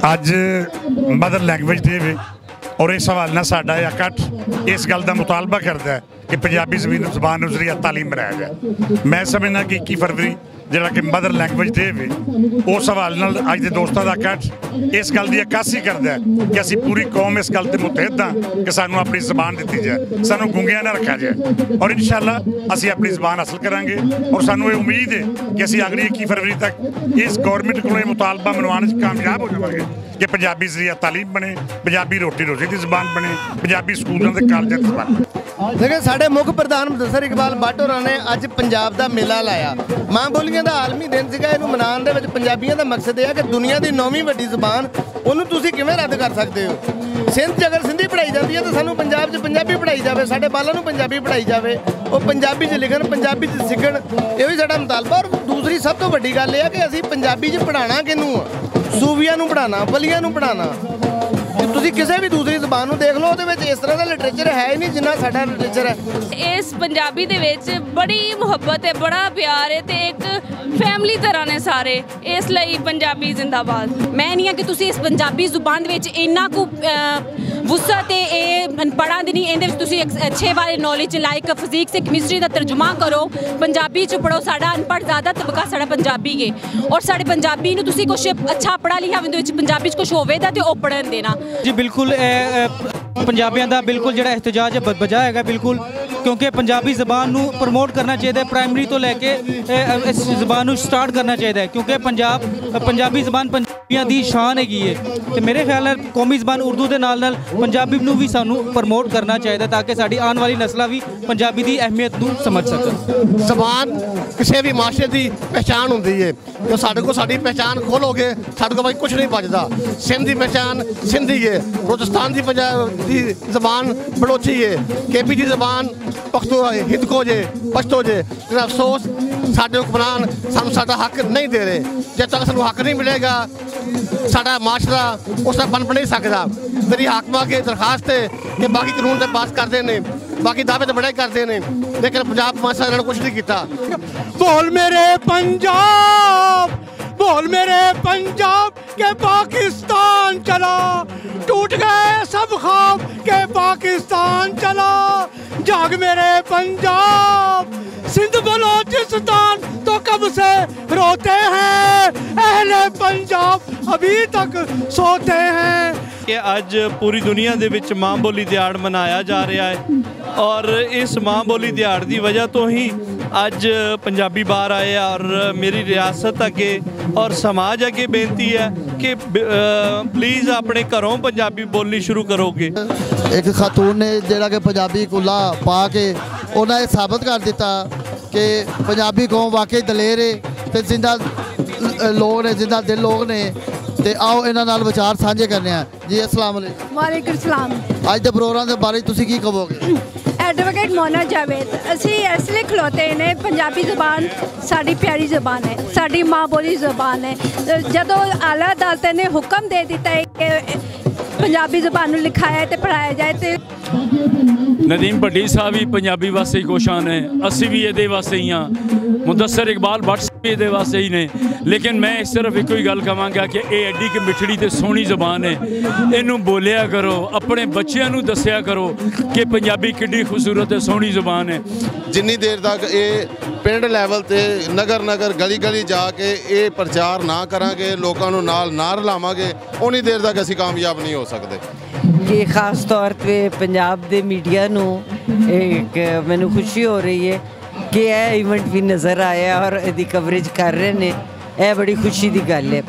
अज mother language day वे और इस हवाले नाल साडा इकट्ठ इस गल का मुतालबा करता है कि पंजाबी ज़बान जरिए तालीम बनाया जाए। मैं समझना कि 21 फरवरी जिहड़ा कि मदर लैंग्वेज डे वे उस हवाले नाल अज दे दोस्तां दा इकट्ठ इस गल की अक्कासी करता है कि असीं पूरी कौम इस गल ते मुतहद हाँ कि सानूं अपनी ज़बान दी जाए, सानूं गूंगियां ना रखा जाए और इंशाअल्लाह असीं अपनी ज़बान हासिल करांगे। और सानूं ये उम्मीद है कि असीं अगली 21 फरवरी तक इस गौरमेंट को मुतालबा मनवाने कामयाब हो जावांगे कि पंजाबी जरिए तालीम बने, पंजाबी रोटी रोज़ी की ज़बान बने, पंजाबी स्कूलों के कॉलेजों की ज़बान बने। देखिए साढ़े मुख प्रधान मुदस्सर इकबाल भट्ट होरां ने अज पंजाब का मेला लाया। मां बोलियां का आलमी दिन सीगा। इहनूं मनाउण दे विच पंजाबियों का मकसद यह है कि दुनिया की 9वीं वड्डी ज़बान उहनूं तुसीं किवें रद्द कर सकते हो। सिंध अगर सिंधी पढ़ाई जाती है तो सानूं पंजाब च पंजाबी पढ़ाई जाए, साडे बालां नूं पंजाबी पढ़ाई जाए, वो पंजाबी च लिखण, पंजाबी च सीखण, ये भी साडा मुतालबा। और दूसरी सब तो वड्डी गल यह है कि असीं पंजाबी च पढ़ाना किहनूं आ, सूफियां नूं पढ़ाना, वलियां नूं पढ़ाना। तुसीं किसी भी दूसरी ज़बान नूं देख लो उहदे विच इस तरह का लिटरेचर है ही नहीं जिन्ना साडा लिटरेचर है। इस पंजाबी दे विच बड़ी मुहब्बत है, बड़ा प्यार है, ते एक फैमिली तरह ने सारे, इसलिए पंजाबी जिंदाबाद। मैं नहीं कि तुसीं इस पंजाबी जुबान दे विच इन्ना कु वुसअत है अनपढ़ां दी नहीं, इहदे विच तुसीं अच्छे बारे नॉलेज लाइक फिजिक्स ते केमिस्ट्री का तर्जुमा करो, पंजाबी च पढ़ो। साडा अनपढ़ ज़्यादा तबका साडा पंजाबी है और साडे पंजाबी नूं तुसीं कुछ अच्छा पढ़ा लिखा उहदे विच पंजाबी च कुछ होवे तां ते ओह पढ़न देना जी। बिल्कुल पंजाबियों का बिल्कुल जो एहतजाज है बजा है बिल्कुल, क्योंकि पंजाबी ज़बान नूं प्रमोट करना चाहिए, प्राइमरी तो लैके इस ज़बान नूं स्टार्ट करना चाहिए, क्योंकि पंजाबी ज़बान पंजाबियों की शान हैगी है। तो मेरे ख्याल नाल कौमी ज़बान उर्दू के नाल पंजाबी नूं भी सानूं प्रमोट करना चाहिए ताकि साडी आने वाली नस्लां भी पंजाबी की अहमियत नूं समझ सकन। ज़बान किसी भी माशरे की पहचान होंदी है, जो साडे को साडी पहचान खोलोगे साडे को भाई कुछ नहीं बचता। सिंध की पहचान सिंधी है, बलोचिस्तान की पंजाबी ज़बान बलोची है, केपी की ज़बान पख्तो हिंदको जे पश्तो जे। अफसोस साडे हुक्मरान सानूं साडा हक नहीं दे रहे। जब तक सानूं हक नहीं मिलेगा साडा माशरा उस तरह बन नहीं सकता। मेरी हाकमा के दरखास्त है कि बाकी कानून तो पास करते हैं, बाकी दावे तो बड़े करते हैं, लेकिन पंजाब माशरा इन्होंने कुछ नहीं किया। बोल मेरे पंजाब, बोल मेरे पंजाब के पाकिस्तान चला, टूट गए सब ख्वाब के पाकिस्तान चला। जाग मेरे पंजाब, सिंध बलोचिस्तान तो कब से रोते हैं, अहले पंजाब अभी तक सोते हैं। कि आज पूरी दुनिया दे विच माँ बोली दिहाड़ मनाया जा रहा है और इस माँ बोली दिहाड़ की वजह तो ही आज पंजाबी बाहर आए। और मेरी रियासत अगे और समाज अगे बेनती है कि प्लीज़ अपने घरों पंजाबी बोलनी शुरू करोगे। एक खातून ने जिहड़ा कि पंजाबी कुला पा के उन्हें यह साबित कर दिता कि पंजाबी कौम वाकई दलेर है तो जिंदा लोग ने, जिंदा दिल लोग ने। तो आओ इन्हां नाल विचार साझे करने हैं जी। अस्सलाम वालेकुम। वालेकुम सलाम। अज के प्रोग्राम के बारे तुसीं की कहोगे? एडवोकेट मोना जावेद, असी इसलिए खलोते ने पंजाबी ज़बान साड़ी प्यारी ज़बान है, साड़ी माँ बोली ज़बान है। जदों आला अदालत ने हुक्म दे दिता है कि पंजाबी ज़बान नूं लिखाया तो पढ़ाया जाए तो नदीम भट्टी साहब भी पंजाबी वास्ते ही कोशान है, असी भी ये वास्ते ही हाँ, मुदस्सर इकबाल भट्ट भी ये वास्ते ही ने। लेकिन मैं सिर्फ एक ही गल कहांगा कि ये एड्डी कि मिठड़ी तो सोहनी ज़बान है, इनू बोलिया करो, अपने बच्चों नूं दस्सिया करो कि पंजाबी किड्डी खूबसूरत है, सोहनी ज़बान है। जिन्नी देर तक ये पिंड लैवल ते नगर नगर गली गली जाके ये प्रचार ना करांगे, लोगों नूं नाल ना रलावांगे, उन्नी देर तक असीं कामयाब नहीं हो सकते। कि खास तौर पे पंजाब दे मीडिया नूं एक मैनूं खुशी हो रही है कि यह इवेंट भी नज़र आया और इसकी कवरेज कर रहे हैं, यह बड़ी खुशी की गल है।